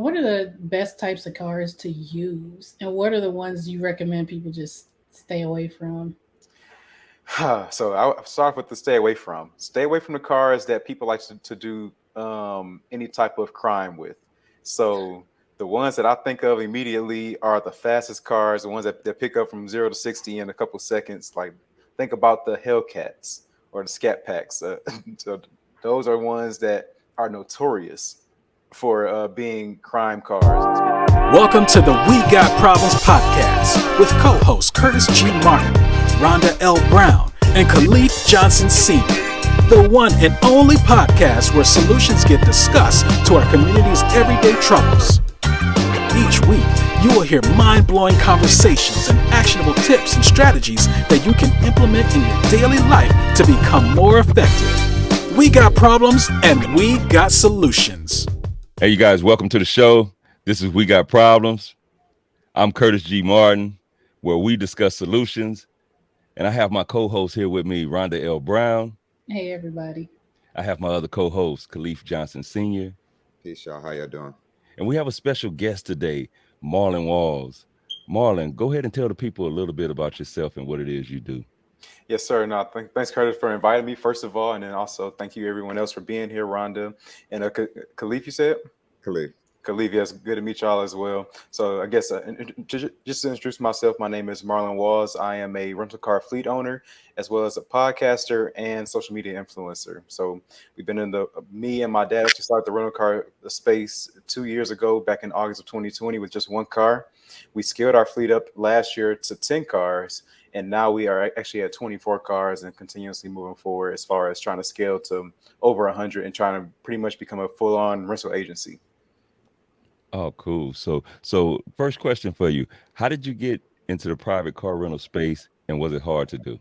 what are the best types of cars to use, and what are the ones you recommend people just stay away from? So I'll start with the stay away from. Stay away from the cars that people like to do any type of crime with. So the ones that I think of immediately are the fastest cars, the ones that pick up from 0 to 60 in a couple seconds. Like think about the Hellcats or the Scat Packs. So those are ones that are notorious for being crime cars. Welcome to the We Got Problems podcast with co-hosts Curtis G. Martin, Rhonda L Brown, and Caliph Johnson Sr. The one and only podcast where solutions get discussed to our community's everyday troubles. Each week, you will hear mind-blowing conversations and actionable tips and strategies that you can implement in your daily life to become more effective. We got problems and we got solutions. Hey, you guys, welcome to the show. This is We Got Problems. I'm Curtis G. Martin, where we discuss solutions. And I have my co-host here with me, Rhonda L Brown. Hey, everybody. I have my other co-host, Caliph Johnson Sr. Peace, y'all. How y'all doing? And we have a special guest today, Marlon Walls. Marlon, go ahead and tell the people a little bit about yourself and what it is you do. Yes, sir. No, thanks, Curtis, for inviting me, first of all. And then also thank you, everyone else, for being here, Rhonda. And Caliph, you said? Khalid. Caliph, yes, good to meet y'all as well. So I guess just to introduce myself, my name is Marlon Walls. I am a rental car fleet owner, as well as a podcaster and social media influencer. So we've been me and my dad actually started the rental car space 2 years ago, back in August of 2020 with just one car. We scaled our fleet up last year to 10 cars. And now we are actually at 24 cars and continuously moving forward as far as trying to scale to over 100 and trying to pretty much become a full-on rental agency. Oh, cool. So first question for you. How did you get into the private car rental space, and was it hard to do?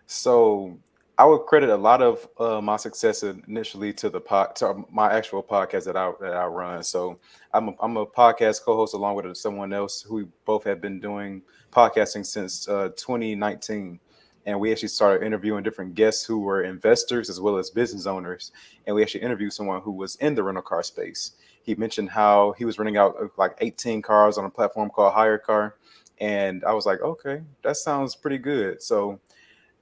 So I would credit a lot of my success initially to to my actual podcast that I run. So I'm a podcast co-host along with someone else who we both have been doing podcasting since 2019. And we actually started interviewing different guests who were investors as well as business owners. And we actually interviewed someone who was in the rental car space. He mentioned how he was renting out like 18 cars on a platform called Hire Car. And I was like, okay, that sounds pretty good. So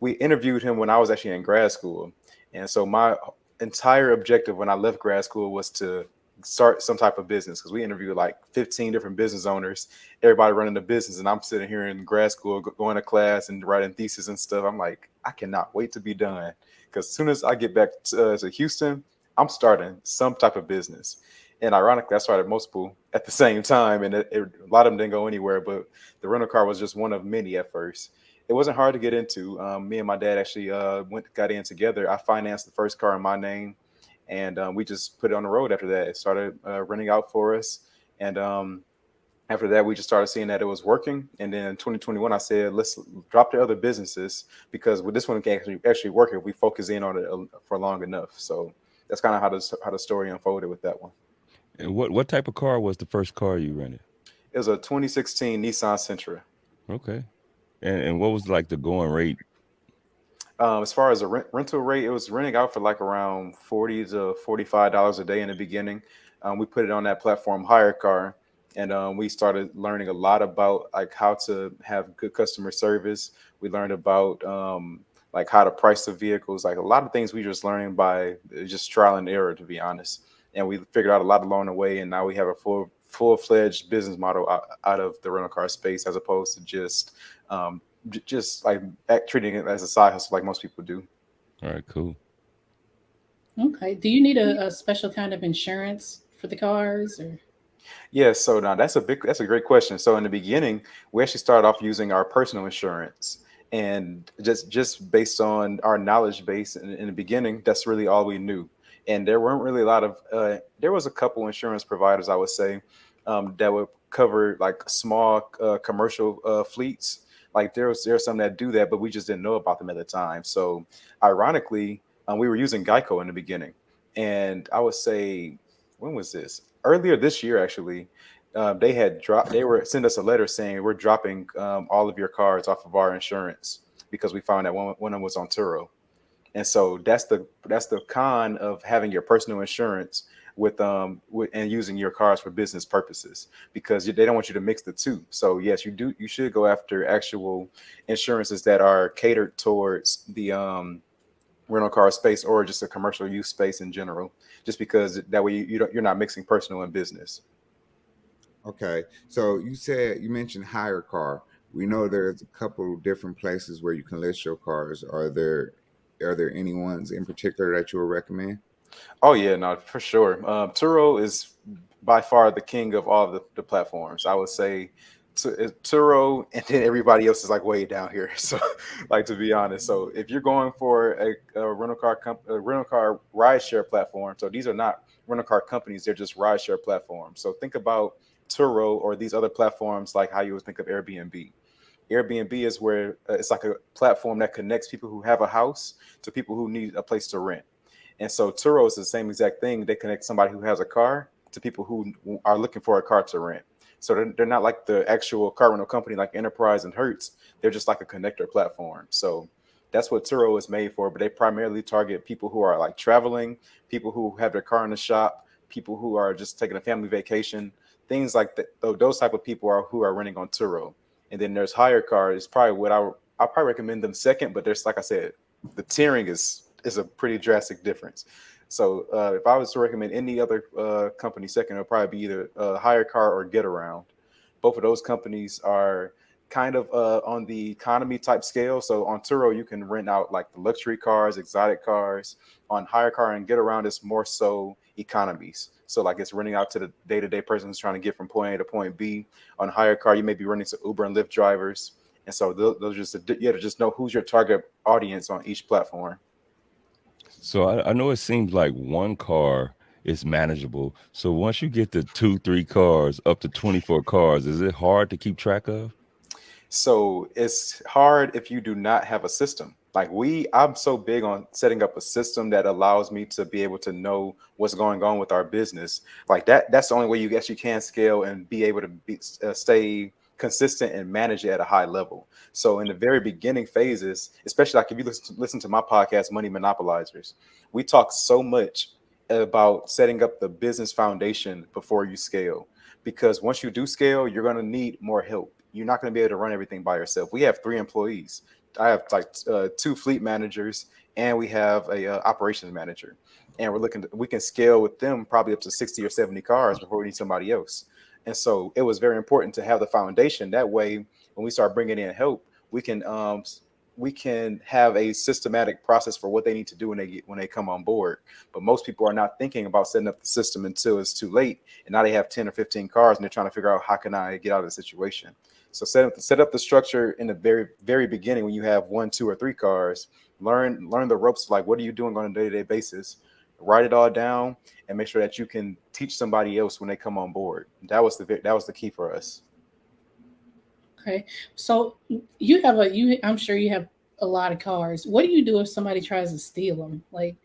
we interviewed him when I was actually in grad school. And so my entire objective when I left grad school was to start some type of business, because we interviewed like 15 different business owners, everybody running a business. And I'm sitting here in grad school, going to class and writing thesis and stuff. I'm like, I cannot wait to be done, because as soon as I get back to Houston, I'm starting some type of business. And ironically, I started multiple at the same time, and a lot of them didn't go anywhere. But the rental car was just one of many at first. It wasn't hard to get into. Me and my dad actually got in together. I financed the first car in my name, and we just put it on the road after that. It started renting out for us. And after that, we just started seeing that it was working. And then in 2021, I said, let's drop the other businesses, because with this one can actually work if we focus in on it for long enough. So that's kind of how the story unfolded with that one. And what type of car was the first car you rented? It was a 2016 Nissan Sentra. Okay. And what was like the going rate? As far as a rental rate, it was renting out for like around $40 to $45 a day in the beginning. We put it on that platform, Hire Car, and we started learning a lot about like how to have good customer service. We learned about like how to price the vehicles, like a lot of things we just learning by just trial and error, to be honest. And we figured out a lot along the way, and now we have a full-fledged business model out of the rental car space, as opposed to just like treating it as a side hustle like most people do. All right, cool. Okay. Do you need a special kind of insurance for the cars, or? Yeah, so now that's a great question. So in the beginning, we actually started off using our personal insurance, and just based on our knowledge base in the beginning, that's really all we knew. And there weren't really a lot of there was a couple insurance providers, I would say, that would cover like small commercial fleets. Like there's some that do that, but we just didn't know about them at the time. So ironically, we were using Geico in the beginning, and I would say, when was this? Earlier this year, actually. They were sent us a letter saying we're dropping all of your cars off of our insurance, because we found that one of them was on Turo. And so that's the con of having your personal insurance. and using your cars for business purposes, because they don't want you to mix the two. So yes, you should go after actual insurances that are catered towards the rental car space or just a commercial use space in general, just because that way you're not mixing personal and business. Okay, so you mentioned hire car. We know there's a couple different places where you can list your cars. Are there any ones in particular that you would recommend? Oh yeah, no, for sure. Turo is by far the king of all of the platforms. I would say Turo, and then everybody else is like way down here. So, like, to be honest, so if you're going for a rental car rideshare platform, so these are not rental car companies; they're just rideshare platforms. So think about Turo or these other platforms like how you would think of Airbnb. Airbnb is where it's like a platform that connects people who have a house to people who need a place to rent. And so Turo is the same exact thing. They connect somebody who has a car to people who are looking for a car to rent. So they're not like the actual car rental company like Enterprise and Hertz. They're just like a connector platform. So that's what Turo is made for. But they primarily target people who are like traveling, people who have their car in the shop, people who are just taking a family vacation, things like that. Those type of people are who are renting on Turo. And then there's hire car. Is probably what I'll probably recommend them second. But there's, like I said, the tiering is a pretty drastic difference. So if I was to recommend any other company second, it would probably be either Hire Car or Get Around. Both of those companies are kind of on the economy type scale. So on Turo, you can rent out like the luxury cars, exotic cars. On Hire Car and Get Around, it's more so economies. So like it's renting out to the day-to-day person who's trying to get from point A to point B. On Hire Car, you may be renting to Uber and Lyft drivers. And so those just you have to just know who's your target audience on each platform. So I know it seems like one car is manageable. So once you get to 2, 3 cars, up to 24 cars, is it hard to keep track of? So it's hard if you do not have a system. Like I'm so big on setting up a system that allows me to be able to know what's going on with our business. Like that's the only way you actually can scale and be able to stay consistent and manage it at a high level. So in the very beginning phases, especially like if you listen to my podcast, Money Monopolizers, we talk so much about setting up the business foundation before you scale. Because once you do scale, you're going to need more help. You're not going to be able to run everything by yourself. We have 3 employees. I have like 2 fleet managers, and we have a operations manager. And we can scale with them probably up to 60 or 70 cars before we need somebody else. And so it was very important to have the foundation. That way, when we start bringing in help, we can have a systematic process for what they need to do when they come on board. But most people are not thinking about setting up the system until it's too late, and now they have 10 or 15 cars, and they're trying to figure out how can I get out of the situation. So set up the structure in the very very beginning when you have 1, 2, or 3 cars. Learn the ropes, like what are you doing on a day-to-day basis. Write it all down and make sure that you can teach somebody else when they come on board. That was the key for us. Okay. So I'm sure you have a lot of cars. What do you do if somebody tries to steal them? Like,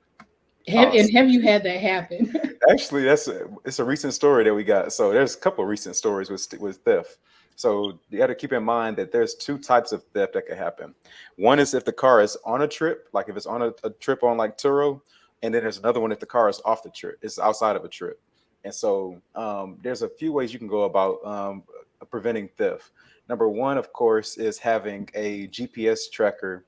Oh, have you had that happen? actually, it's a recent story that we got. So there's a couple of recent stories with theft. So you got to keep in mind that there's 2 types of theft that could happen. One is if the car is on a trip, like if it's on a trip on like Turo, and then there's another one if the car is off the trip, it's outside of a trip. And so there's a few ways you can go about preventing theft. Number one, of course, is having a GPS tracker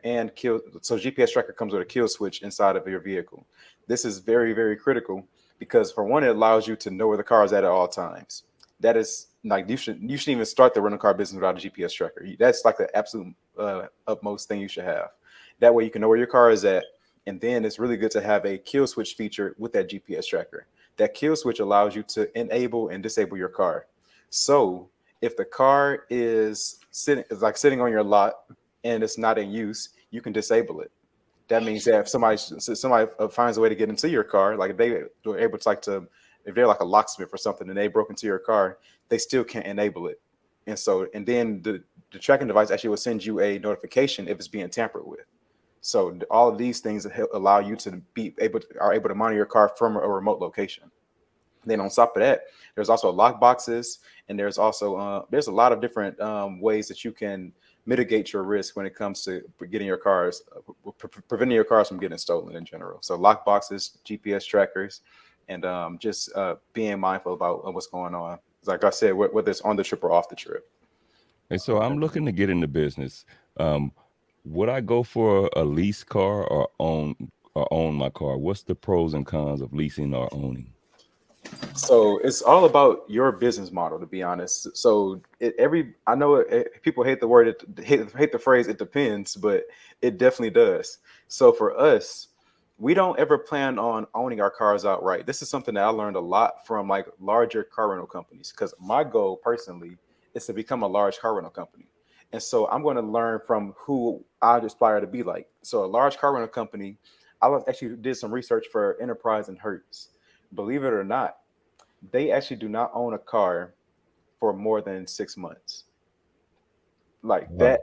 and kill. So GPS tracker comes with a kill switch inside of your vehicle. This is very, very critical because for one, it allows you to know where the car is at all times. That is like you shouldn't even start the rental car business without a GPS tracker. That's like the absolute utmost thing you should have. That way you can know where your car is at. And then it's really good to have a kill switch feature with that GPS tracker. That kill switch allows you to enable and disable your car. So if the car is sitting on your lot and it's not in use, you can disable it. That means that if somebody finds a way to get into your car, like if they were able to if they're like a locksmith or something and they broke into your car, they still can't enable it. And then the tracking device actually will send you a notification if it's being tampered with. So all of these things allow you to able to monitor your car from a remote location. Then on top of that, there's also lock boxes, and there's also there's a lot of different ways that you can mitigate your risk when it comes to getting your cars, preventing your cars from getting stolen in general. So lock boxes, GPS trackers, and just being mindful about what's going on. Like I said, whether it's on the trip or off the trip. And so I'm looking to get into business. Um, would I go for a lease car or own my car? What's the pros and cons of leasing or owning? So it's all about your business model, to be honest. So I know people hate the word, hate the phrase, it depends, but it definitely does. So for us, we don't ever plan on owning our cars outright. This is something that I learned a lot from like larger car rental companies, because my goal personally is to become a large car rental company. And so I'm going to learn from who I aspire to be like. So a large car rental company, actually did some research for Enterprise and Hertz. Believe it or not, they actually do not own a car for more than 6 months. Like Wow. that,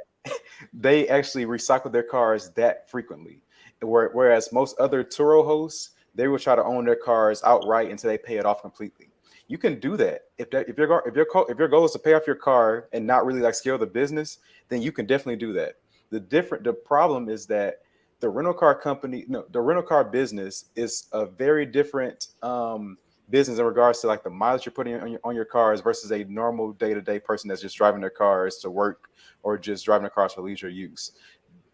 they actually recycle their cars that frequently. Whereas most other Turo hosts, they will try to own their cars outright until they pay it off completely. You can do that if your goal is to pay off your car and not really like scale the business, then you can definitely do that. The problem is that the rental car business is a very different business in regards to like the mileage you're putting on your cars versus a normal day-to-day person that's just driving their cars to work or just driving their cars for leisure use.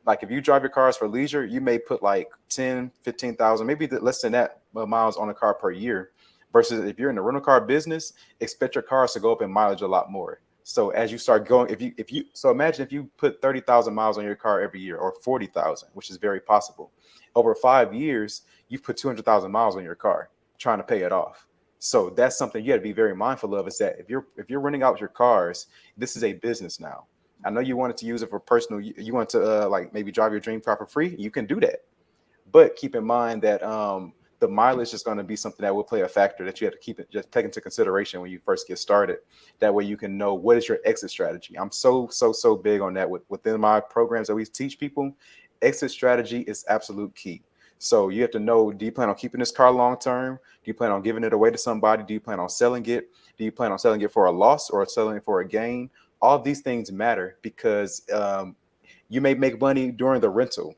Like if you drive your cars for leisure, you may put like 10, 15,000, maybe less than that miles on a car per year. Versus if you're in the rental car business, expect your cars to go up in mileage a lot more. So as you start going, so imagine if you put 30,000 miles on your car every year, or 40,000, which is very possible. Over 5 years, you've put 200,000 miles on your car trying to pay it off. So that's something you have to be very mindful of, is that if you're renting out your cars, this is a business now. I know you wanted to use it for personal. You want to like maybe drive your dream car for free. You can do that, but keep in mind that the mileage is going to be something that will play a factor that you have to just take into consideration when you first get started. That way you can know what is your exit strategy. I'm so big on that within my programs that we teach people. Exit strategy is absolute key. So you have to know, do you plan on keeping this car long term? Do you plan on giving it away to somebody? Do you plan on selling it? Do you plan on selling it for a loss or selling it for a gain? All these things matter because you may make money during the rental,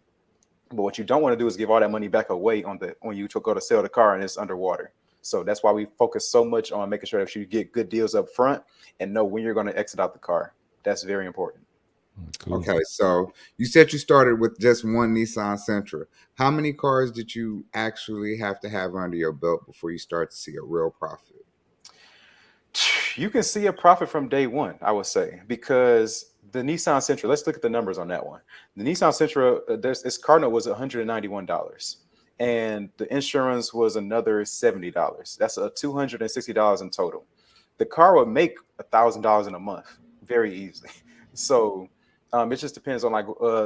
but what you don't want to do is give all that money back away when you go to sell the car and it's underwater. So that's why we focus so much on making sure that you get good deals up front and know when you're going to exit out the car. That's very important. Cool. Okay, so you said you started with just one Nissan Sentra. How many cars did you actually have to have under your belt before you start to see a real profit? You can see a profit from day one, I would say, because the Nissan Sentra, let's look at the numbers on that one. The Nissan Sentra, its car note was $191, and the insurance was another $70. That's a $260 in total. The car would make $1,000 in a month very easily. So it just depends on like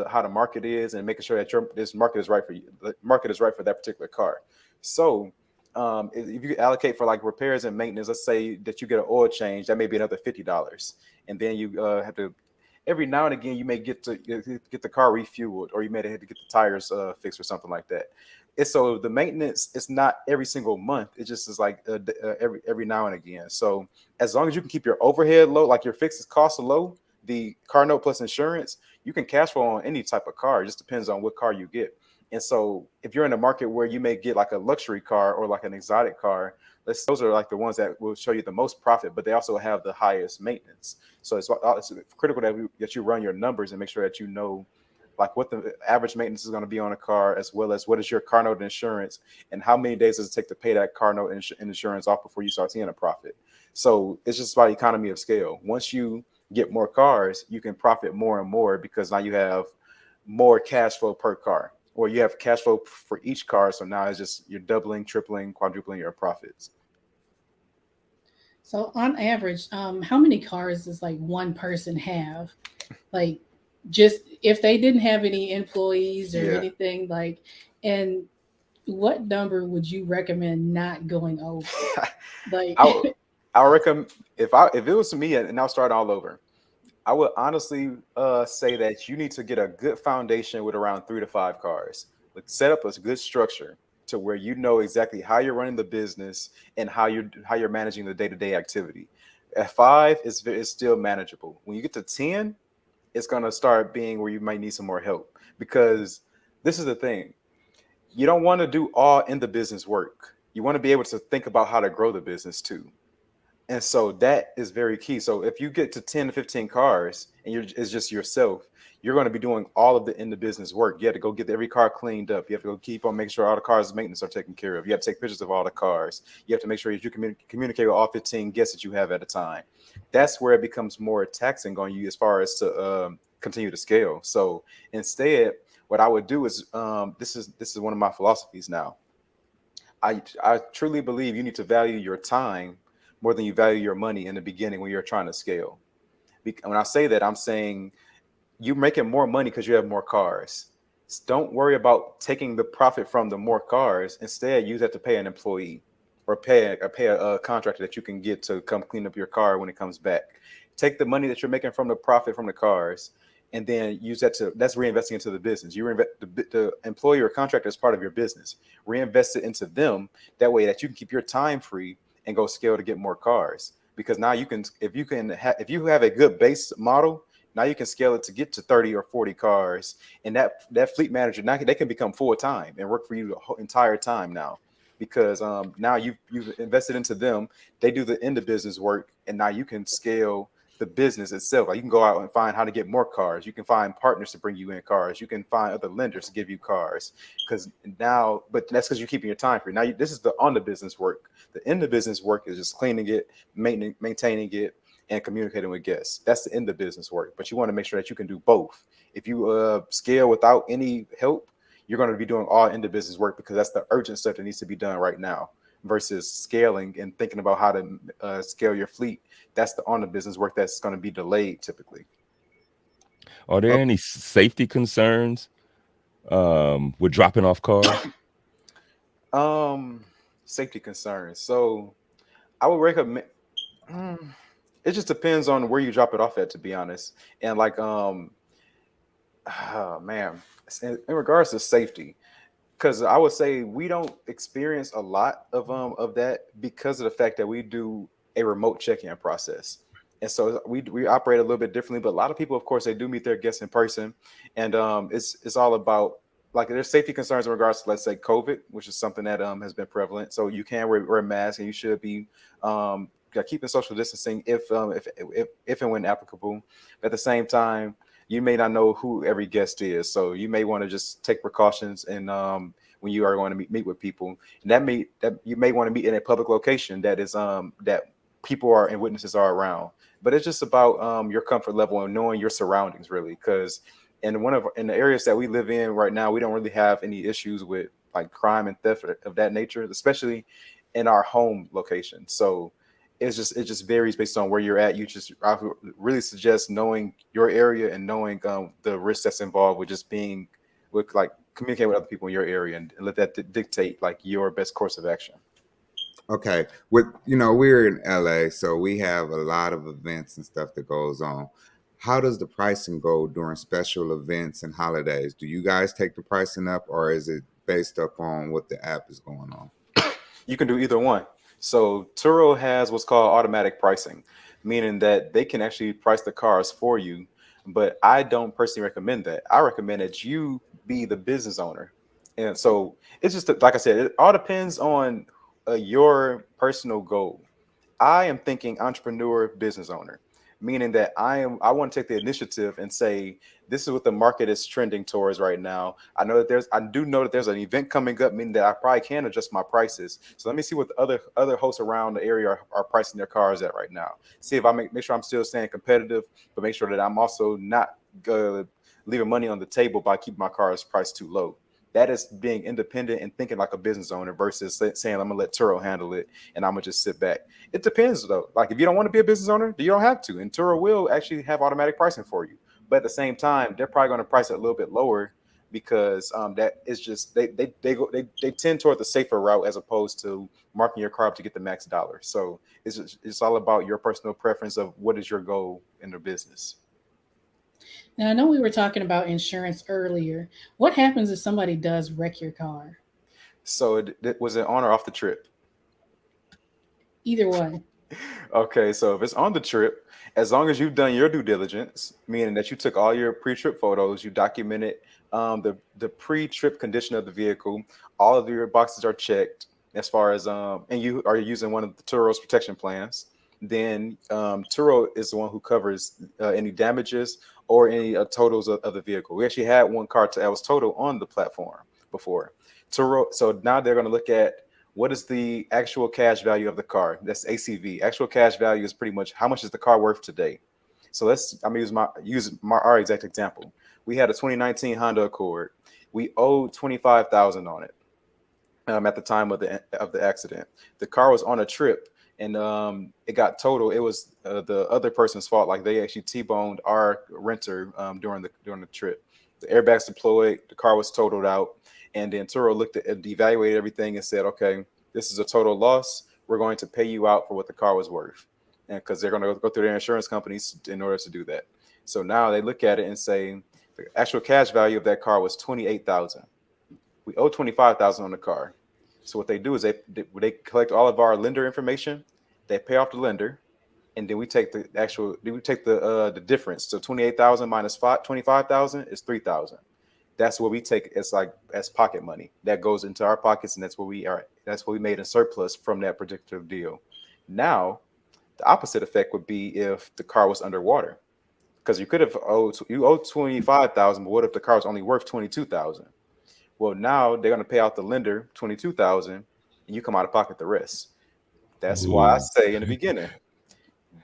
how the market is and making sure that this market is right for you. The market is right for that particular car. So if you allocate for like repairs and maintenance, let's say that you get an oil change, that may be another $50, and then you have to every now and again you may get the car refueled, or you may have to get the tires fixed or something like that. So the maintenance, it's not every single month. It just is like every now and again. So as long as you can keep your overhead low, like your fixed costs low, the car note plus insurance, you can cash flow on any type of car. It just depends on what car you get. And so if you're in a market where you may get like a luxury car or like an exotic car, those are like the ones that will show you the most profit, but they also have the highest maintenance. So it's critical that you run your numbers and make sure that you know like what the average maintenance is going to be on a car, as well as what is your car note insurance and how many days does it take to pay that car note and insurance off before you start seeing a profit. So it's just about economy of scale. Once you get more cars, you can profit more and more because now you have more cash flow per car, or you have cash flow for each car. So now it's just you're doubling, tripling, quadrupling your profits. So on average, how many cars does like one person have? Like just if they didn't have any employees or Yeah. anything, like, and what number would you recommend not going over? Like I would, I would recommend if it was to me and I'll start all over, I would honestly say that you need to get a good foundation with around 3 to 5 cars. Like set up a good structure to where you know exactly how you're running the business and how you're managing the day-to-day activity. At 5 is still manageable. When you get to 10, it's gonna start being where you might need some more help, because this is the thing. You don't want to do all in the business work. You want to be able to think about how to grow the business too. And so that is very key. So if you get to 10 to 15 cars and it's just yourself, you're going to be doing all of the in the business work. You have to go get every car cleaned up. You have to go keep on making sure all the cars maintenance are taken care of. You have to take pictures of all the cars. You have to make sure that you communicate with all 15 guests that you have at a time. That's where it becomes more taxing on you as far as to continue to scale. So instead, what I would do is this is one of my philosophies now. I truly believe you need to value your time more than you value your money in the beginning when you're trying to scale. When I say that, I'm saying you're making more money because you have more cars. Don't worry about taking the profit from the more cars. Instead, use that to pay an employee or pay a contractor that you can get to come clean up your car when it comes back. Take the money that you're making from the profit from the cars and then use that's reinvesting into the business. You reinvest the employee or contractor as part of your business. Reinvest it into them. That way that you can keep your time free and go scale to get more cars. Because now you can, if you have a good base model, now you can scale it to get to 30 or 40 cars. And that fleet manager, now they can become full time and work for you the whole entire time now. Because now you've invested into them. They do the end of business work. And now you can scale the business itself. Like you can go out and find how to get more cars. You can find partners to bring you in cars. You can find other lenders to give you cars. Because now, but that's because you're keeping your time free. Now, this is the on the business work. The end of business work is just cleaning it, maintaining it, and communicating with guests. That's the end of business work. But you want to make sure that you can do both. If you scale without any help, you're going to be doing all end of business work because that's the urgent stuff that needs to be done right now versus scaling and thinking about how to scale your fleet. That's the on the business work that's going to be delayed typically. Are there any safety concerns with dropping off cars? Safety concerns. So I would recommend. It just depends on where you drop it off at, to be honest. And like, oh man, in regards to safety, because I would say we don't experience a lot of that because of the fact that we do a remote check-in process. And so we operate a little bit differently, but a lot of people, of course, they do meet their guests in person. And it's all about like there's safety concerns in regards to, let's say, COVID, which is something that has been prevalent. So you can wear a mask and you should be keeping social distancing if and when applicable. At the same time, you may not know who every guest is, so you may want to just take precautions and when you are going to meet with people, and that you may want to meet in a public location that is that people are and witnesses are around. But it's just about your comfort level and knowing your surroundings, really, because in the areas that we live in right now, we don't really have any issues with like crime and theft of that nature, especially in our home location. So it just varies based on where you're at. I would really suggest knowing your area and knowing the risk that's involved with just being with like communicate with other people in your area and let that dictate like your best course of action. Okay. We're in LA, so we have a lot of events and stuff that goes on. How does the pricing go during special events and holidays? Do you guys take the pricing up, or is it based upon what the app is going on? You can do either one. So Turo has what's called automatic pricing, meaning that they can actually price the cars for you. But I don't personally recommend that. I recommend that you be the business owner. And so it's just like I said, it all depends on your personal goal. I am thinking entrepreneur business owner, meaning that I want to take the initiative and say, this is what the market is trending towards right now. I do know that there's an event coming up, meaning that I probably can adjust my prices. So let me see what the other hosts around the area are pricing their cars at right now. See if I make sure I'm still staying competitive, but make sure that I'm also not leaving money on the table by keeping my cars priced too low. That is being independent and thinking like a business owner versus saying I'm gonna let Turo handle it and I'm gonna just sit back. It depends though. Like if you don't want to be a business owner, you don't have to. And Turo will actually have automatic pricing for you. But at the same time, they're probably going to price it a little bit lower because that is just they tend toward the safer route as opposed to marking your car up to get the max dollar. So it's all about your personal preference of what is your goal in the business. Now, I know we were talking about insurance earlier. What happens if somebody does wreck your car? So it was it on or off the trip? Either way. Okay, so if it's on the trip, as long as you've done your due diligence, meaning that you took all your pre-trip photos, you documented the pre-trip condition of the vehicle, all of your boxes are checked, as far as and you are using one of the Turo's protection plans, then Turo is the one who covers any damages or any totals of the vehicle. We actually had one car that was total on the platform before Turo. So now they're going to look at what is the actual cash value of the car. That's ACV. Actual cash value is pretty much how much is the car worth today. So I'm gonna use our exact example. We had a 2019 Honda Accord. We owed 25,000 on it at the time of the accident. The car was on a trip, and it got totaled. It was the other person's fault. Like they actually T-boned our renter during the trip. The airbags deployed. The car was totaled out, and then Turo looked at and evaluated everything and said, "Okay, this is a total loss. We're going to pay you out for what the car was worth," and because they're going to go through their insurance companies in order to do that. So now they look at it and say the actual cash value of that car was 28,000. We owe 25,000 on the car. So what they do is they collect all of our lender information, they pay off the lender, and then we take the difference. So 28,000 minus 25,000 is 3,000. That's what we take as pocket money. That goes into our pockets, and that's what we made in surplus from that particular deal. Now, the opposite effect would be if the car was underwater, because you owed 25,000, but what if the car was only worth 22,000? Well, now they're going to pay out the lender 22,000, and you come out of pocket the rest. That's why I say in the beginning,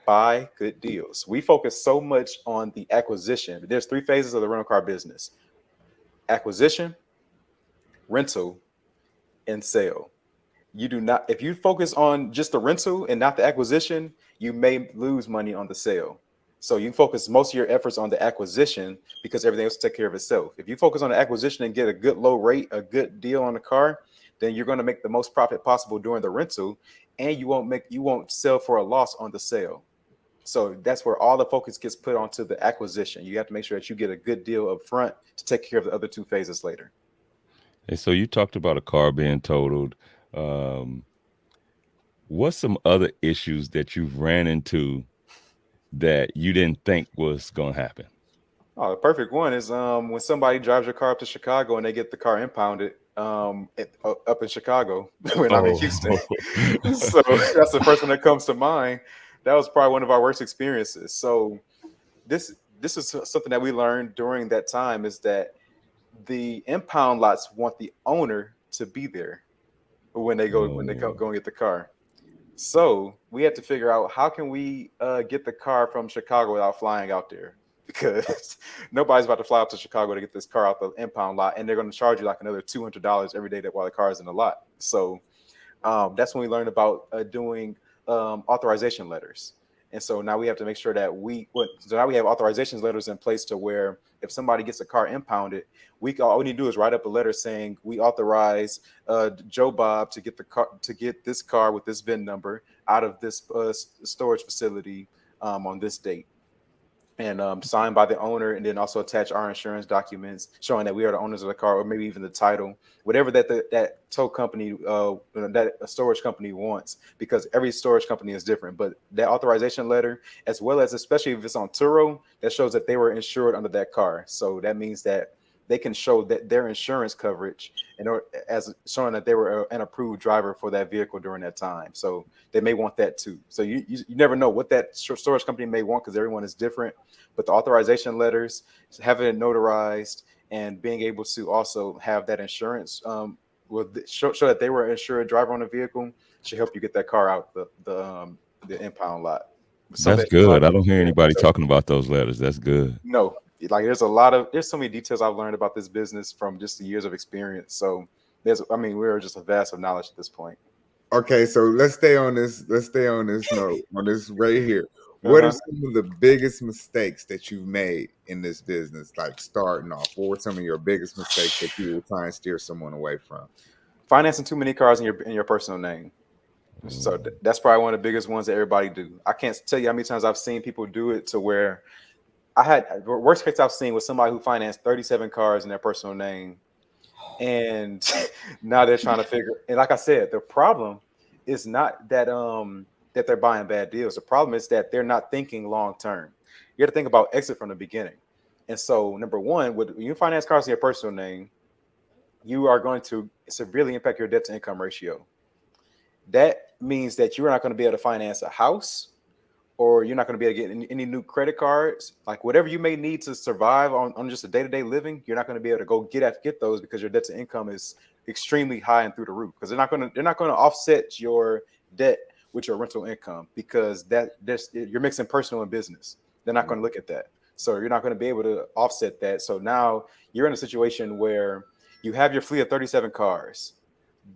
buy good deals. We focus so much on the acquisition. There's 3 phases of the rental car business: acquisition, rental, and sale. You do not, if you focus on just the rental and not the acquisition, you may lose money on the sale. So you focus most of your efforts on the acquisition because everything else will take care of itself. If you focus on the acquisition and get a good low rate, a good deal on the car, then you're going to make the most profit possible during the rental, and you won't sell for a loss on the sale. So that's where all the focus gets put onto the acquisition. You have to make sure that you get a good deal up front to take care of the other 2 phases later. And so you talked about a car being totaled. What's some other issues that you've ran into that you didn't think was going to happen? Oh, the perfect one is when somebody drives your car up to Chicago and they get the car impounded up in Chicago when I'm in Houston. So that's the first one that comes to mind. That was probably one of our worst experiences. So this is something that we learned during that time, is that the impound lots want the owner to be there when they go and get the car. So we had to figure out how can we get the car from Chicago without flying out there, because nobody's about to fly out to Chicago to get this car out the impound lot, and they're going to charge you like another $200 every day while the car is in the lot. So that's when we learned about doing authorization letters. And so now we have to make sure that so now we have authorization letters in place to where if somebody gets a car impounded, all we need to do is write up a letter saying we authorize Joe Bob to get this car with this VIN number out of this storage facility on this date, and signed by the owner, and then also attach our insurance documents showing that we are the owners of the car, or maybe even the title, whatever that tow company, that a storage company wants, because every storage company is different. But that authorization letter, as well as, especially if it's on Turo, that shows that they were insured under that car. So that means that they can show that their insurance coverage, as showing that they were an approved driver for that vehicle during that time. So they may want that too. So you never know what that storage company may want, because everyone is different. But the authorization letters, having it notarized, and being able to also have that insurance will show that they were an insured driver on the vehicle, should help you get that car out the impound lot. That's good. I don't hear anybody talking about those letters. That's good. No. Like there's so many details I've learned about this business from just the years of experience. So we're just a vast of knowledge at this point. Okay, so let's stay on this note, on this right here. What are some of the biggest mistakes that you've made in this business, like starting off? What were some of your biggest mistakes that you were trying to steer someone away from? Financing too many cars in your personal name. So that's probably one of the biggest ones that everybody do. I can't tell you how many times I've seen people do it to where worst case I've seen was somebody who financed 37 cars in their personal name, and now they're trying to figure. And like I said, the problem is not that that they're buying bad deals. The problem is that they're not thinking long term. You have to think about exit from the beginning. And so, number one, when you finance cars in your personal name, you are going to severely impact your debt to income ratio. that means that you're not going to be able to finance a house, or you're not going to be able to get any new credit cards. Like whatever you may need to survive on just a day-to-day living, you're not going to be able to go get those, because your debt to income is extremely high and through the roof, because they're not going to offset your debt with your rental income, because you're mixing personal and business. They're not going to look at that. So you're not going to be able to offset that. So now you're in a situation where you have your fleet of 37 cars,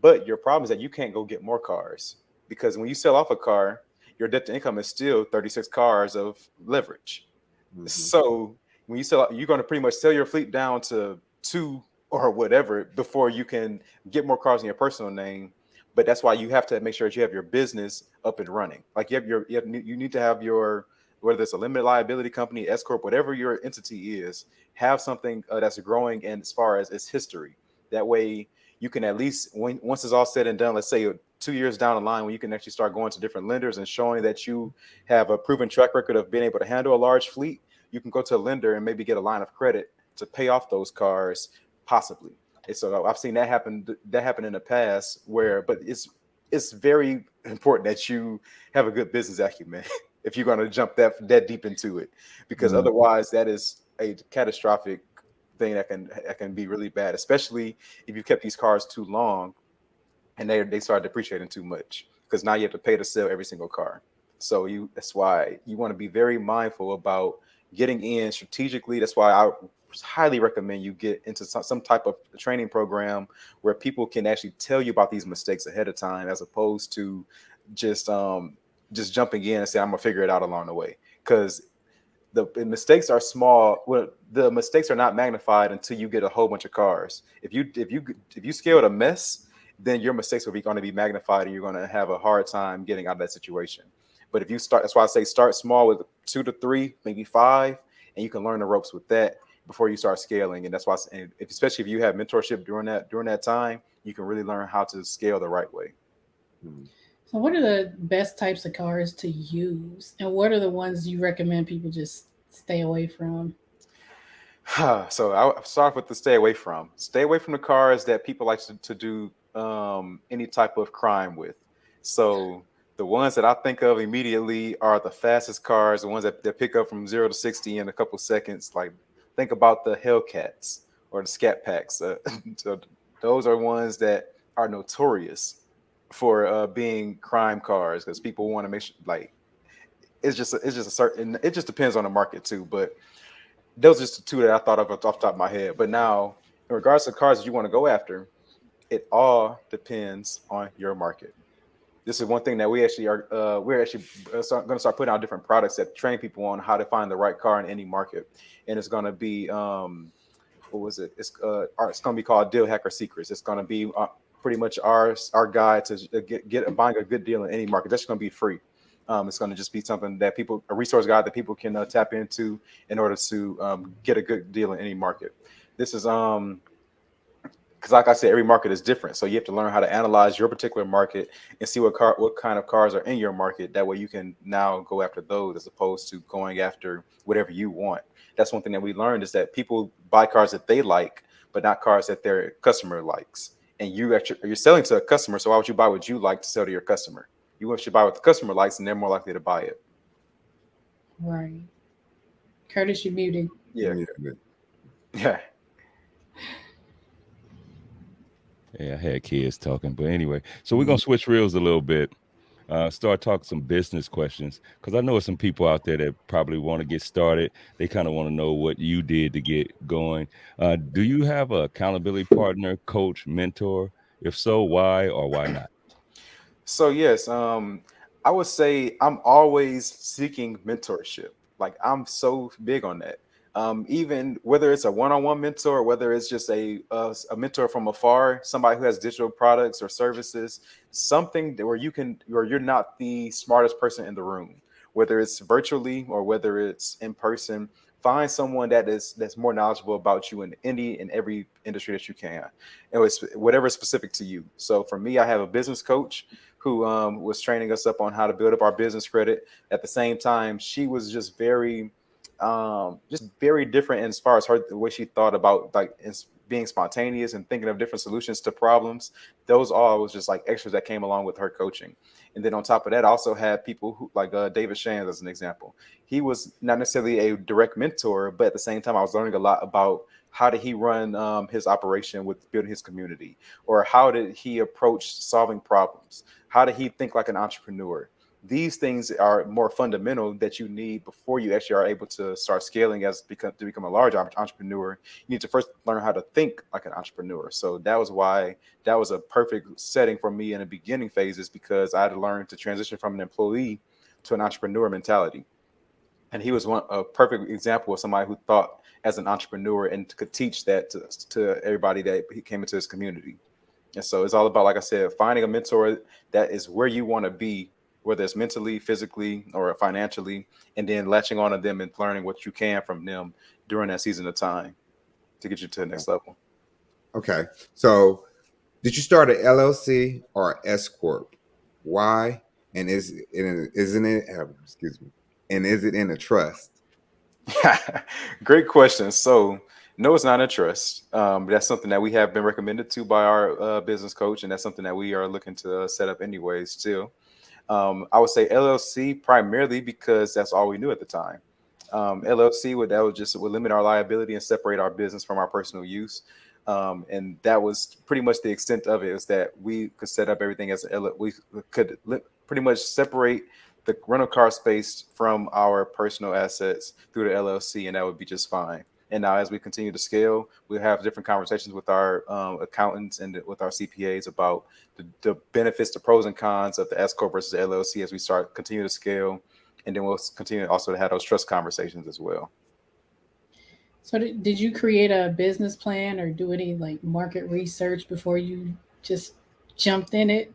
but your problem is that you can't go get more cars, because when you sell off a car, your debt to income is still 36 cars of leverage. Mhm. So when you sell, you're going to pretty much sell your fleet down to 2 or whatever before you can get more cars in your personal name. But that's why you have to make sure that you have your business up and running. Like you need to have your, whether it's a limited liability company, S corp, whatever your entity is, have something that's growing, and as far as its history. That way you can at least, once it's all said and done, let's say 2 years down the line, when you can actually start going to different lenders and showing that you have a proven track record of being able to handle a large fleet, you can go to a lender and maybe get a line of credit to pay off those cars, possibly. And so I've seen that happen in the past, but it's very important that you have a good business acumen if you're going to jump that deep into it, because otherwise that is a catastrophic thing that can be really bad, especially if you kept these cars too long and they start depreciating too much, because now you have to pay to sell every single car. So that's why you want to be very mindful about getting in strategically. That's why I highly recommend you get into some type of training program where people can actually tell you about these mistakes ahead of time, as opposed to just jumping in and say, I'm gonna figure it out along the way. Because the mistakes are small. Well, the mistakes are not magnified until you get a whole bunch of cars. If you scaled a mess, then your mistakes are going to be magnified, and you're going to have a hard time getting out of that situation. But if you start, that's why I say start small with 2 to 3, maybe 5, and you can learn the ropes with that before you start scaling. And that's why, especially if you have mentorship during that time, you can really learn how to scale the right way. So, what are the best types of cars to use, and what are the ones you recommend people just stay away from? So I'll start with the stay away from. Stay away from the cars that people like to do any type of crime with. So the ones that I think of immediately are the fastest cars, the ones that pick up from 0 to 60 in a couple seconds. Like, think about the Hellcats or the Scat Packs. So those are ones that are notorious for being crime cars, because people want to make sure, like, it's just a certain, it just depends on the market too. But those are just the two that I thought of off the top of my head. But now, in regards to cars that you want to go after, it all depends on your market. This is one thing that we actually are. We're actually going to start putting out different products that train people on how to find the right car in any market, and it's going to be what was it? It's going to be called Deal Hacker Secrets. It's going to be pretty much our guide to get buying a good deal in any market. That's going to be free. It's going to just be something that a resource guide that people can tap into in order to get a good deal in any market. This is because, like I said, every market is different, so you have to learn how to analyze your particular market and see what kind of cars are in your market. That way, you can now go after those as opposed to going after whatever you want. That's one thing that we learned, is that people buy cars that they like, but not cars that their customer likes. And you're selling to a customer, so why would you buy what you like to sell to your customer? You should buy what the customer likes, and they're more likely to buy it. Right. Curtis, you're muted. Yeah. Yeah. Yeah, I had kids talking, but anyway, so we're gonna switch reels a little bit. Start talking some business questions, because I know some people out there that probably want to get started. They kind of want to know what you did to get going. Do you have a accountability partner, coach, mentor? If so, why or why not? So yes, I would say I'm always seeking mentorship. Like, I'm so big on that. Even whether it's a one-on-one mentor, whether it's just a mentor from afar, somebody who has digital products or services, something where you're not the smartest person in the room, whether it's virtually or whether it's in person. Find someone that's more knowledgeable about you in any and every industry that you can, and it's whatever is specific to you. So for me, I have a business coach who was training us up on how to build up our business credit. At the same time, she was just very just very different as far as her the way she thought about like being spontaneous and thinking of different solutions to problems. Those all was just like extras that came along with her coaching. And then on top of that, I also had people who like David Shands as an example. He was not necessarily a direct mentor, but at the same time, I was learning a lot about how did he run his operation with building his community, or how did he approach solving problems? How did he think like an entrepreneur? These things are more fundamental that you need before you actually are able to start scaling to become a large entrepreneur. You need to first learn how to think like an entrepreneur. So that was why that was a perfect setting for me in the beginning phases, because I had to learn to transition from an employee to an entrepreneur mentality. And he was a perfect example of somebody who thought as an entrepreneur and could teach that to everybody that he came into his community. And so it's all about, like I said, finding a mentor that is where you want to be, whether it's mentally, physically, or financially, and then latching on to them and learning what you can from them during that season of time to get you to the next level. Okay. So did you start an LLC or S corp? Why? And isn't it? Excuse me. And is it in a trust? Great question. So, no, it's not a trust. That's something that we have been recommended to by our business coach, and that's something that we are looking to set up anyways, too. I would say LLC primarily because that's all we knew at the time. LLC would limit our liability and separate our business from our personal use. And that was pretty much the extent of it, is that we could set up everything as we could pretty much separate the rental car space from our personal assets through the LLC, and that would be just fine. And now, as we continue to scale, we have different conversations with our accountants and with our CPAs about the benefits, the pros and cons of the S corp versus the LLC as we continue to scale, and then we'll continue also to have those trust conversations as well. So did you create a business plan or do any like market research before you just jumped in it?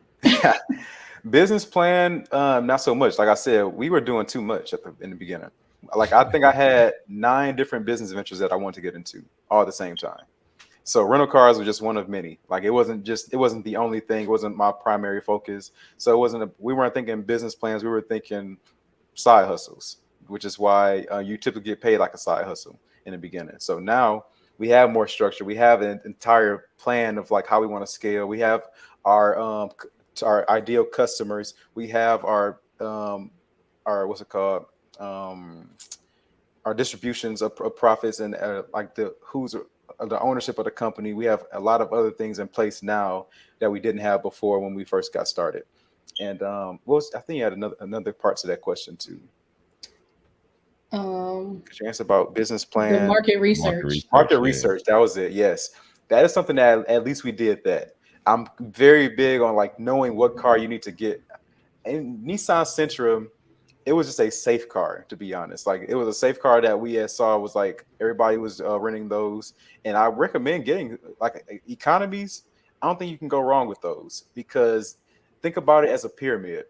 Business plan, not so much. Like I said, we were doing too much in the beginning. Like I think I had 9 different business ventures that I wanted to get into all at the same time. So rental cars was just one of many. Like it wasn't the only thing. It wasn't my primary focus. So we weren't thinking business plans. We were thinking side hustles, which is why you typically get paid like a side hustle in the beginning. So now we have more structure. We have an entire plan of like how we want to scale. We have our ideal customers. We have our what's it called? Our distributions of profits and like the ownership of the company. We have a lot of other things in place now that we didn't have before when we first got started. And I think you had another part to that question too. Could you answer about business The plan? market Market research. research. Market Yeah. research. That was it. Yes, that is something that at least we did that. I'm very big on like knowing what car you need to get. And Nissan Sentra, it was just a safe car, to be honest. Like it was a safe car that we had saw was like everybody was renting those, and I recommend getting like economies. I don't think you can go wrong with those, because think about it as a pyramid.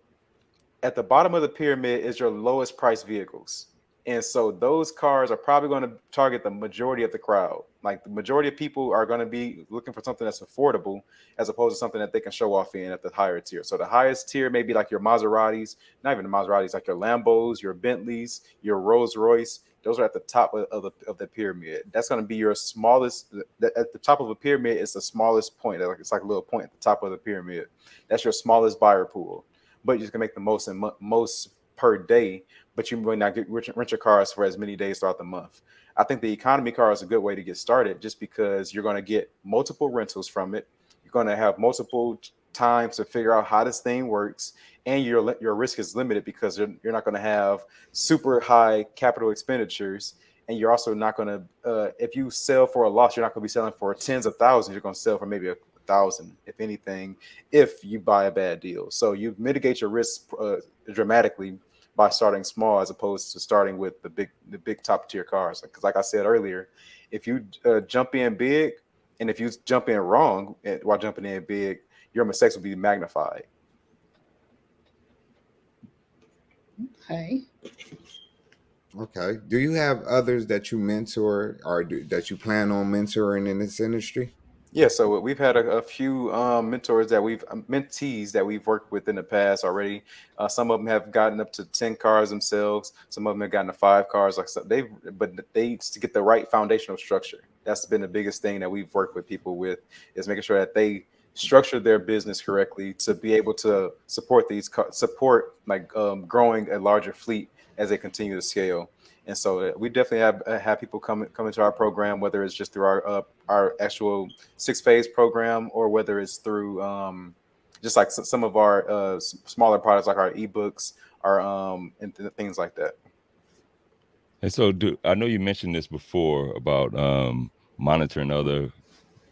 At the bottom of the pyramid is your lowest price vehicles. And so those cars are probably going to target the majority of the crowd. Like the majority of people are going to be looking for something that's affordable as opposed to something that they can show off in at the higher tier. So the highest tier may be like your Maseratis, not even the Maseratis, like your Lambos, your Bentleys, your Rolls Royce. Those are at the top of the pyramid. That's going to be your smallest. At the top of a pyramid is the smallest point. It's like a little point at the top of the pyramid. That's your smallest buyer pool. But you can make the most and most per day, but you might not rent your cars for as many days throughout the month. I think the economy car is a good way to get started, just because you're going to get multiple rentals from it. You're going to have multiple times to figure out how this thing works, and your risk is limited because you're not going to have super high capital expenditures, and you're also not going to if you sell for a loss, you're not going to be selling for tens of thousands. You're going to sell for maybe 1,000, if anything, if you buy a bad deal. So you mitigate your risk dramatically by starting small, as opposed to starting with the big top tier cars. Because like I said earlier, if you jump in big, and if you jump in wrong while jumping in big, your mistakes will be magnified. Okay. Okay. Do you have others that you mentor or that you plan on mentoring in this industry? Yeah, so we've had a few mentors that we've mentees that we've worked with in the past already. Some of them have gotten up to 10 cars themselves. Some of them have gotten to 5 cars. Like so but they to get the right foundational structure. That's been the biggest thing that we've worked with people with is making sure that they structure their business correctly to be able to support support like growing a larger fleet as they continue to scale. And so we definitely have people come into our program, whether it's just through our actual 6 phase program or whether it's through just like some of our smaller products like our ebooks, our and things like that. And so, I know you mentioned this before about monitoring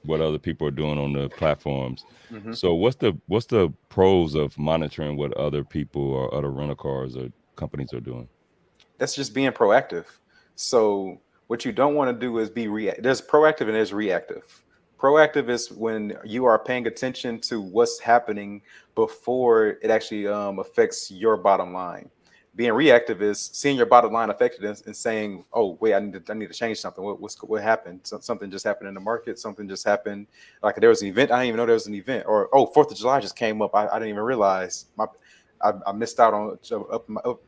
what other people are doing on the platforms. Hmm. So, what's the pros of monitoring what other people or other rental cars or companies are doing? That's just being proactive. So what you don't want to do is be react. There's proactive and there's reactive. Proactive is when you are paying attention to what's happening before it actually affects your bottom line. Being reactive is seeing your bottom line affected and saying, "Oh, wait, I need to change something. What happened? Something just happened in the market. Something just happened. Like there was an event. I didn't even know there was an event. Or oh, 4th of July just came up. I didn't even realize I missed out on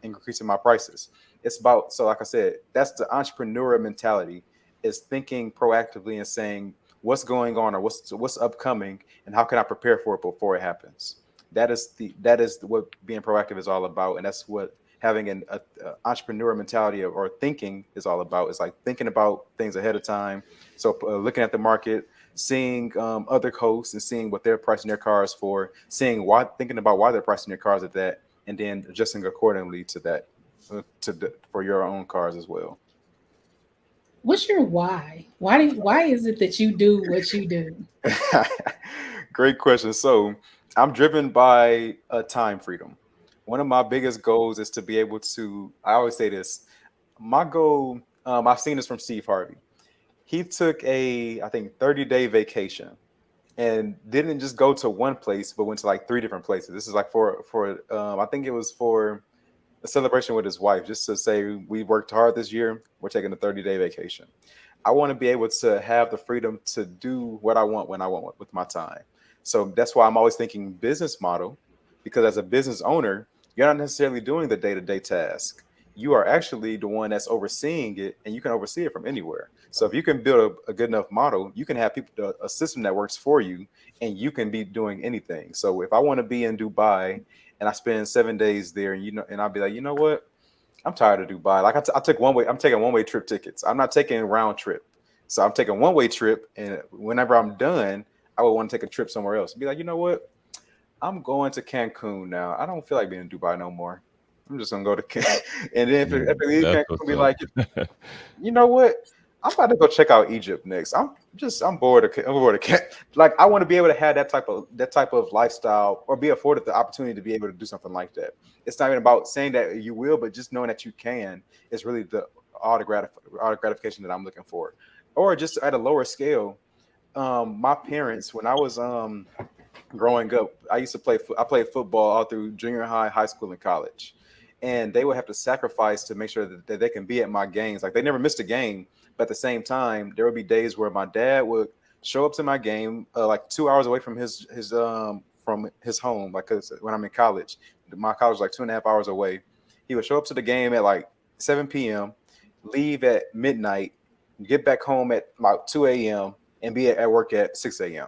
increasing my prices." It's about, so like I said, that's the entrepreneur mentality, is thinking proactively and saying what's going on or what's upcoming and how can I prepare for it before it happens. That is what being proactive is all about, and that's what having an entrepreneur mentality or thinking is all about. It's like thinking about things ahead of time. So looking at the market, seeing other hosts and seeing what they're pricing their cars for, seeing why, thinking about why they're pricing their cars at that, and then adjusting accordingly to that, for your own cars as well. What's your why? Why is it that you do what you do? Great question. So I'm driven by a time freedom. One of my biggest goals is to be able to. I always say this. My goal. I've seen this from Steve Harvey. He took I think 30-day vacation and didn't just go to one place, but went to like 3 different places. This is like for I think it was for a celebration with his wife, just to say we worked hard this year. We're taking a 30-day vacation. I want to be able to have the freedom to do what I want when I want with my time. So that's why I'm always thinking business model, because as a business owner, you're not necessarily doing the day-to-day task. You are actually the one that's overseeing it, and you can oversee it from anywhere. So if you can build a good enough model, you can have people a system that works for you, and you can be doing anything. So if I want to be in Dubai and I spend 7 days there, and and I'll be like, you know what? I'm tired of Dubai. Like I took one way. I'm taking one way trip tickets. I'm not taking round trip. So I'm taking one way trip, and whenever I'm done, I would want to take a trip somewhere else. Be like, you know what? I'm going to Cancun now. I don't feel like being in Dubai no more. I'm just gonna go to Cancun. And then Yeah, if I leave that's Cancun, what's be up. like, you know what? I'm about to go check out Egypt next. I'm bored of like I want to be able to have that type of lifestyle, or be afforded the opportunity to be able to do something like that. It's not even about saying that you will, but just knowing that you can is really all the gratification that I'm looking for. Or just at a lower scale, my parents, when I was growing up, I used to I played football all through junior high, high school, and college. And they would have to sacrifice to make sure that they can be at my games. Like they never missed a game, but at the same time, there would be days where my dad would show up to my game like 2 hours away from his home. Like 'cause when I'm in college, my college is like 2.5 hours away. He would show up to the game at like 7 p.m., leave at midnight, get back home at like 2 a.m., and be at work at 6 a.m.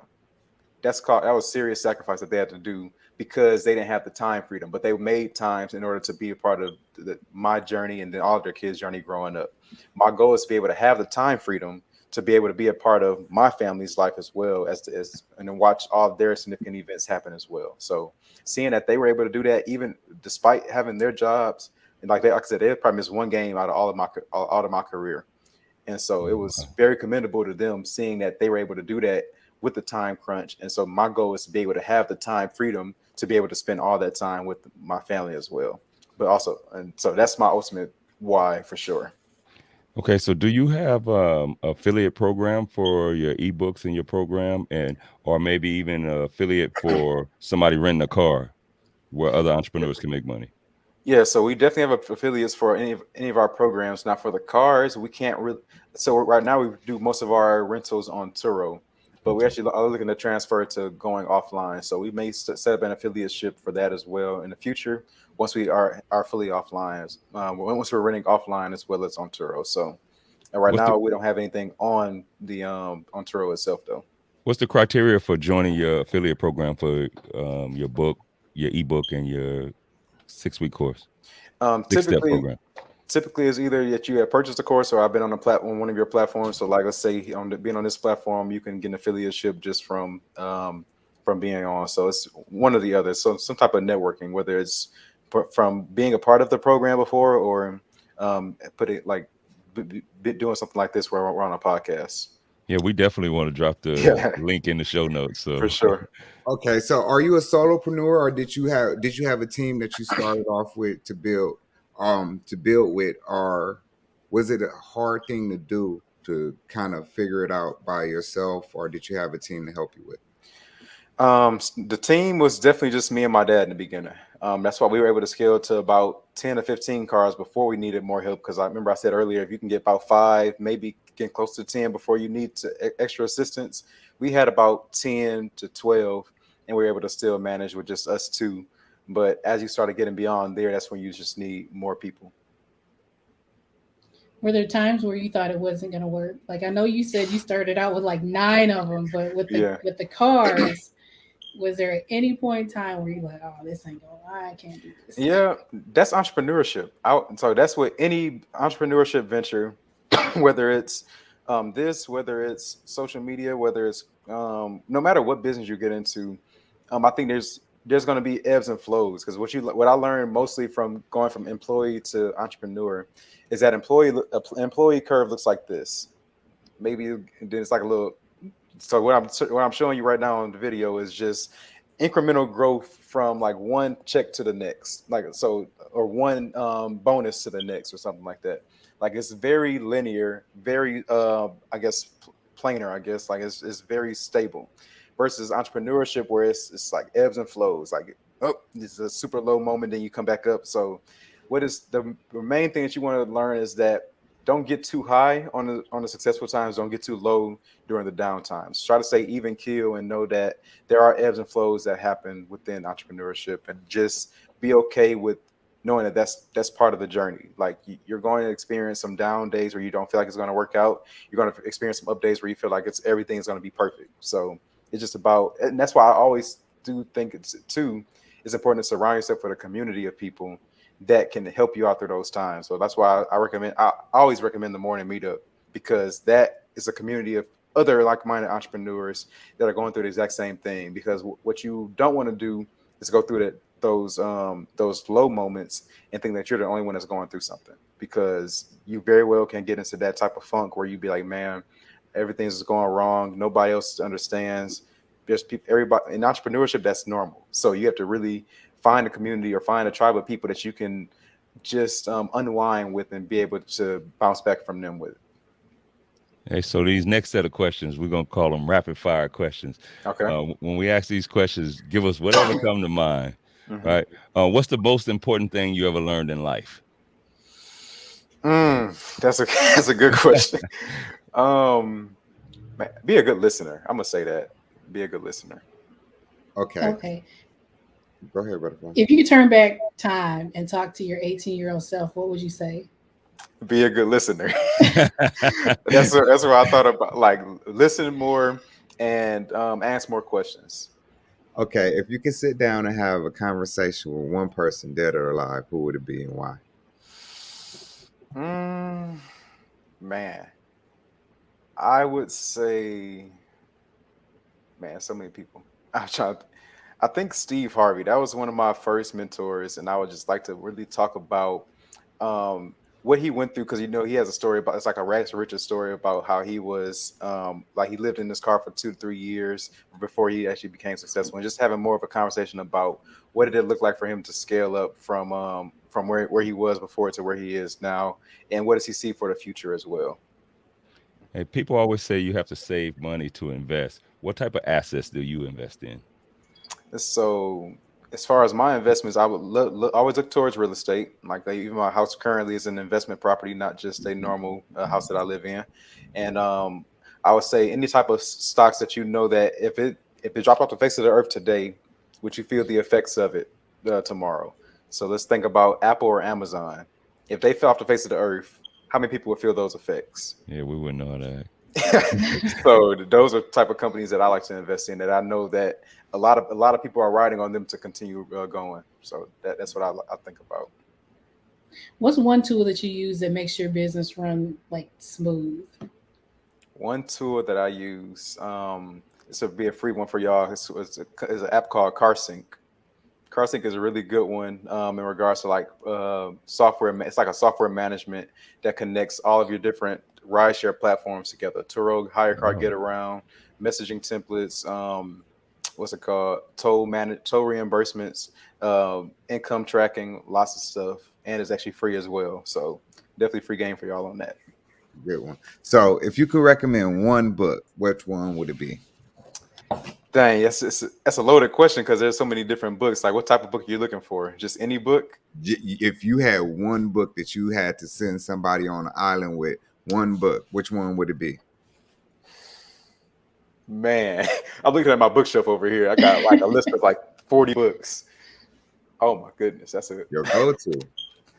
That was serious sacrifice that they had to do because they didn't have the time freedom, but they made times in order to be a part of my journey and then all of their kids' journey growing up. My goal is to be able to have the time freedom to be able to be a part of my family's life as well as and then watch all of their significant events happen as well. So seeing that they were able to do that even despite having their jobs, and like I said, they probably missed one game out of all of my career. And so it was Wow. very commendable to them seeing that they were able to do that with the time crunch. And so my goal is to be able to have the time freedom to be able to spend all that time with my family as well. But also, and so that's my ultimate why for sure. Okay, so do you have affiliate program for your ebooks in your program, and or maybe even an affiliate for somebody renting a car where other entrepreneurs can make money? Yeah, so we definitely have affiliates for any of our programs. Now for the cars, we can't really. So right now we do most of our rentals on Turo. but we actually are looking to transfer to going offline. So we may set up an affiliateship for that as well in the future. Once we are fully offline, once we're running offline as well as on Turo. So, and right What's the now we don't have anything on the on Turo itself though. what's the criteria for joining your affiliate program for your book, your ebook, and your 6-week course, 6-step Typically, program? is either that you have purchased a course or I've been on a platform, one of your platforms. So, like, let's say being on this platform, you can get an affiliateship just from being on. So it's one or the other. So some type of networking, whether it's from being a part of the program before or put it like doing something like this where we're on a podcast. Yeah, we definitely want to drop the Yeah, link in the show notes. for So sure. Okay, so are you a solopreneur, or did you have a team that you started off with to build with, or was it a hard thing to do to kind of figure it out by yourself, or did you have a team to help you with? The team was definitely just me and my dad in the beginning. That's why we were able to scale to about 10 or 15 cars before we needed more help. Because I remember I said earlier, if you can get about 5, maybe get close to 10 before you need extra assistance, we had about 10 to 12, and we were able to still manage with just us two. But as you started getting beyond there, that's when you just need more people. Were there times where you thought it wasn't going to work? Like I know you said you started out with like 9 of them, but Yeah. with the cars, was there at any point in time where you're like, oh, this ain't going, I can't do this? Yeah, that's entrepreneurship. So that's what any entrepreneurship venture, whether it's whether it's social media, whether it's no matter what business you get into, I think there's going to be ebbs and flows because what I learned mostly from going from employee to entrepreneur is that employee curve looks like this. Maybe then it's like a little. So what I'm showing you right now on the video is just incremental growth from like one check to the next, like so, or one bonus to the next, or something like that. Like it's very linear, very I guess planar. I guess like it's very stable. Versus entrepreneurship, where it's like ebbs and flows. Like oh, this is a super low moment, then you come back up. So, what is the main thing that you want to learn is that don't get too high on the successful times. Don't get too low during the down times. Try to stay even keel and know that there are ebbs and flows that happen within entrepreneurship, and just be okay with knowing that that's part of the journey. Like you're going to experience some down days where you don't feel like it's going to work out. You're going to experience some up days where you feel like everything's going to be perfect. So it's just about, and that's why I always do think it's important to surround yourself with a community of people that can help you out through those times. So that's why I always recommend the morning meetup, because that is a community of other like-minded entrepreneurs that are going through the exact same thing. Because what you don't want to do is go through those low moments and think that you're the only one that's going through something, because you very well can get into that type of funk where you'd be like, man, everything's going wrong. Nobody else understands. There's people, everybody in entrepreneurship, that's normal. So you have to really find a community or find a tribe of people that you can just unwind with and be able to bounce back from them with. hey, so these next set of questions, we're gonna call them rapid fire questions. Okay. When we ask these questions, give us whatever come to mind. Mhm. Right? What's the most important thing you ever learned in life? That's a that's a good question. Man, be a good listener. I'm gonna say that. Be a good listener. Okay, Okay. go ahead, Butterfly. If you could turn back time and talk to your 18-year-old self, what would you say? Be a good listener. That's what I thought about. Like listen more and ask more questions. Okay, if you could sit down and have a conversation with one person, dead or alive, who would it be and why? Mm, man, I would say, man, so many people. I'm trying. I think Steve Harvey. That was one of my first mentors, and I would just like to really talk about what he went through, because he has a story about, it's like a rags to riches story about how he was like he lived in this car for 2 to 3 years before he actually became successful, and just having more of a conversation about what did it look like for him to scale up from where he was before to where he is now, and what does he see for the future as well. Hey, people always say you have to save money to invest. What type of assets do you invest in? So, as far as my investments, I would always look towards real estate. Even my house currently is an investment property, not just a normal house that I live in. And I would say any type of stocks that you know that if it dropped off the face of the earth today, would you feel the effects of it tomorrow? So let's think about Apple or Amazon. If they fell off the face of the earth, how many people would feel those effects? Yeah, we wouldn't know how to act. So those are the type of companies that I like to invest in. That I know that a lot of people are riding on them to continue going. So that's what I think about. What's one tool that you use that makes your business run like smooth? One tool that I use, this will be a free one for y'all. It's an app called CarSync. CarSync is a really good one in regards to like software. It's like a software management that connects all of your different rideshare platforms together. Turo, Hire Car, Get Around, messaging templates. What's it called? Toll reimbursements, income tracking, lots of stuff, and it's actually free as well. So definitely free game for y'all on that. Good one. So, if you could recommend one book, which one would it be? Dang, that's a loaded question because there's so many different books. Like, what type of book are you looking for? Just any book? If you had one book that you had to send somebody on an island with, one book, which one would it be? Man, I'm looking at my bookshelf over here. I got like a list of like 40 books. Oh my goodness, that's a Your go-to.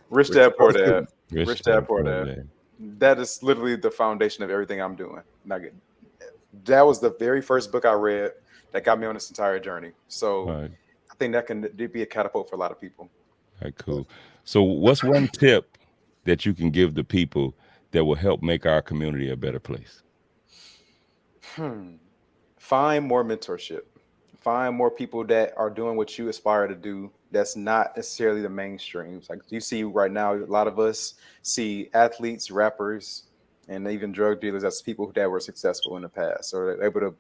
Rich Which Dad Poor go-to? Dad. Rich Dad Poor Dad. That is literally the foundation of everything I'm doing. That was the very first book I read that got me on this entire journey. So Right. I think that can be a catapult for a lot of people. All right, cool. So, what's one tip that you can give the people that will help make our community a better place? Find more mentorship. Find more people that are doing what you aspire to do. That's not necessarily the mainstreams. Like you see right now, a lot of us see athletes, rappers, and even drug dealers as people that were successful in the past, or they're able to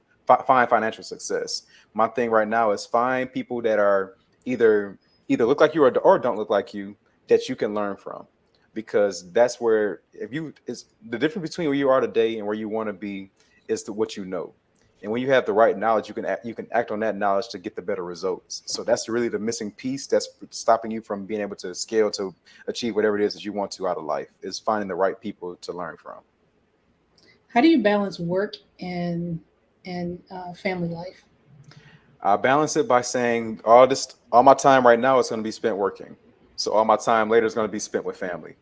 find financial success. My thing right now is find people that are either look like you or don't look like you that you can learn from, because that's where if you is the difference between where you are today and where you want to be is what you know. And when you have the right knowledge, you can act on that knowledge to get the better results. So that's really the missing piece that's stopping you from being able to scale to achieve whatever it is that you want to out of life, is finding the right people to learn from. How do you balance work and family life? I balance it by saying all my time right now is going to be spent working. So all my time later is going to be spent with family.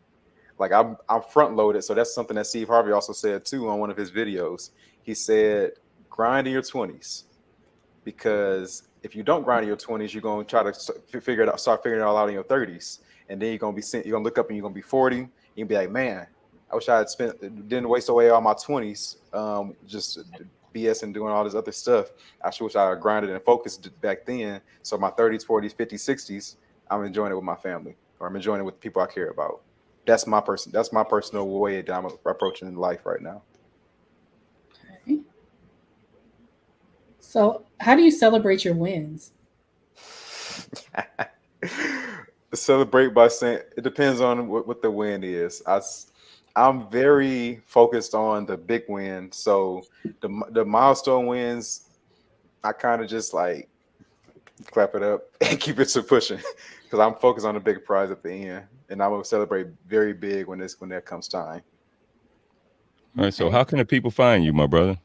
Like I'm front loaded. So that's something that Steve Harvey also said too on one of his videos. He said, grind in your 20s, because if you don't grind in your 20s, you're going to try to start figuring it all out in your 30s, and then you're going to look up and you're going to be 40. You'll be like, man, I wish I had didn't waste away all my 20s just BS and doing all this other stuff. I sure wish I had grinded and focused back then. So my 30s, 40s, 50s, 60s, I'm enjoying it with my family, or I'm enjoying it with people I care about. That's my personal way that I'm approaching life right now. Okay. So, how do you celebrate your wins? Celebrate by saying it depends on what the win is. I'm very focused on the big win. So the milestone wins, I kind of just like clap it up and keep it to pushing, because I'm focused on the big prize at the end, and I will celebrate very big when that comes time. All right. So, Okay. how can the people find you, my brother?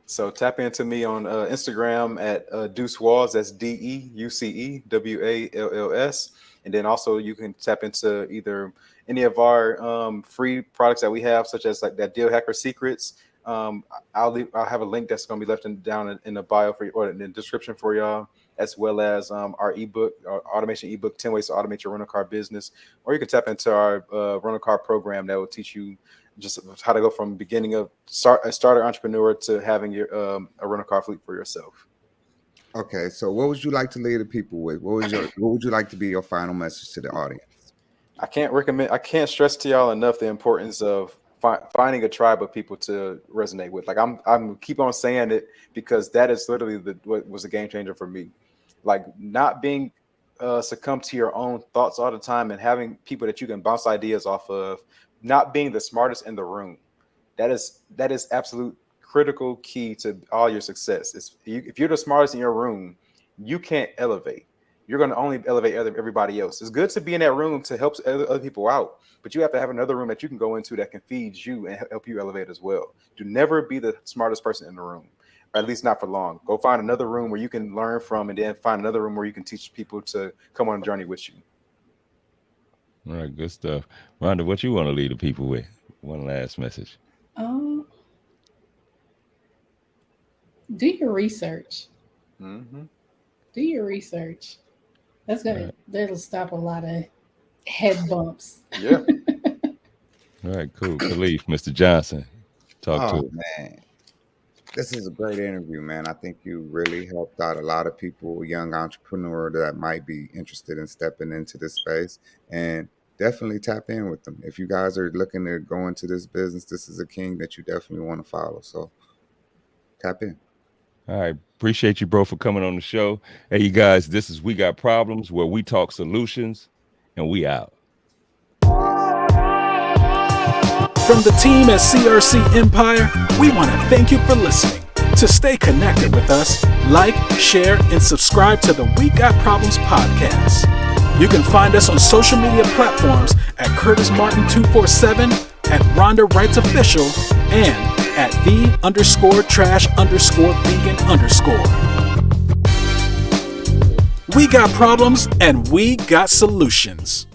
So tap into me on Instagram at Deuce Walls. That's DEUCEWALLS. And then also you can tap into either any of our free products that we have, such as like that Deal Hacker Secrets. I'll have a link that's going to be left down in the bio or in the description for y'all, as well as our ebook, our automation ebook, 10 ways to automate your rental car business. Or you can tap into our rental car program that will teach you just how to go from beginning of a starter entrepreneur to having your a rental car fleet for yourself. Okay, so what would you like to leave the people with? What would you like to be your final message to the audience? I can't stress to y'all enough the importance of finding a tribe of people to resonate with. Like I'm keep on saying it, because that is literally what was a game changer for me. Like not being succumb to your own thoughts all the time, and having people that you can bounce ideas off of, not being the smartest in the room. That is absolute critical key to all your success. If you're the smartest in your room, you can't elevate. you're going to only elevate everybody else. It's good to be in that room to help other people out, but you have to have another room that you can go into that can feed you and help you elevate as well. Do never be the smartest person in the room, or at least not for long. Go find another room where you can learn from, and then find another room where you can teach people to come on a journey with you. All right, good stuff. Rhonda, what you want to leave the people with? One last message. Do your research. Mm-hmm. Do your research. Right. That'll stop a lot of head bumps. Yeah. All right, cool. Caliph, Mr. Johnson, talk to Oh us. man, this is a great interview, man. I think you really helped out a lot of people, young entrepreneur that might be interested in stepping into this space, and definitely tap in with them. If you guys are looking to go into this business, this is a king that you definitely want to follow. So tap in. All right. Appreciate you, bro, for coming on the show. Hey, you guys, this is We Got Problems, where we talk solutions, and we out. From the team at CRC Empire, we want to thank you for listening. To stay connected with us, like, share, and subscribe to the We Got Problems podcast. You can find us on social media platforms at Curtis Martin 247, at Rhonda Wrights Official, and at the_trash_vegan_. We got problems and we got solutions.